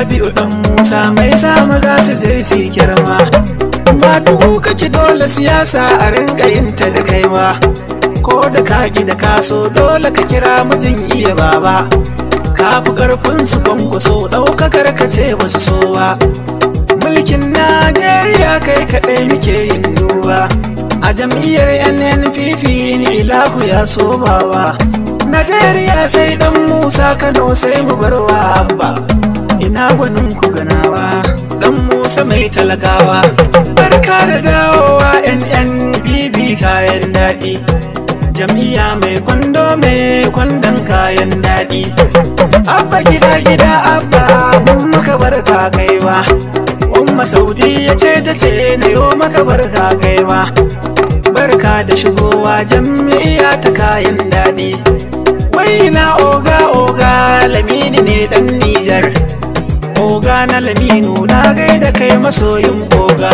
Rabi'u dan Musa mai sa maza su je su girma. Ba duhu kake dole siyasa a rinka yin ta da kaiwa, ko da kaki da kaso dole ka kira mijin iya baba. Ka fi karfin su kwankwaso ɗaukakar ka ce basu so ba. Mulkin Najeriya kai kaɗai muke yin duba, a jam'iyyar NNPP ni ilahu ya so bawa. Najeriya sai dan Musa Kano sai mu barwa Abba, ina gwanin ku ganawa dan Musa mai talagawa. Barka da dawowa NNPP kayan daɗi, jam'iyya mai kwando mai kwandon kayan daɗi. Abba gida gida Abba mun maka barka kaiwa. Umma Saudiya ce ta ce na yo maka barka kaiwa. Barka da shigowa jam'iyya ta kayan daɗi. Wai na oga Lamini ne dan Nijar, oga na Laminu na gaida kai masoyin oga.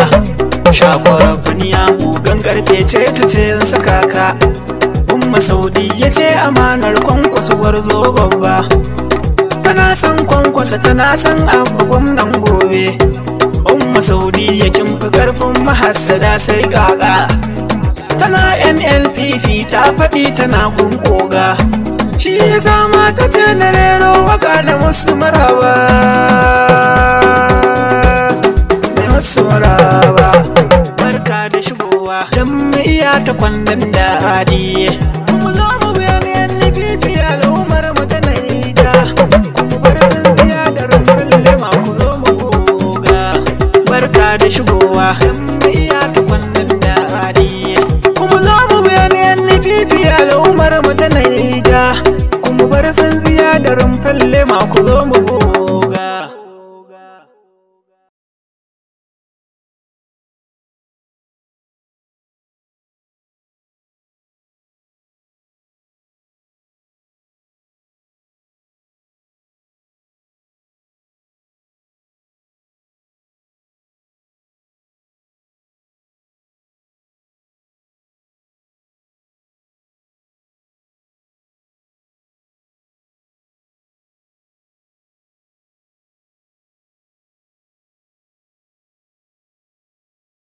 Shakwara funiya gugan karfe ce ta ce saka ka. Umma Saudiya ce amanar Kwankwaso gwarzo babba, tana san Kwankwaso tana san Abba gwamnan gobe. Umma Saudiya kin fi karfin mahassada sai kaka, tana NNPP ta faɗi tana gunkoga. Shi ya sama ta ce na rero waka da musu maraba, da musu maraba. Barka da shigowa jam'iyya ta kwandon daɗi.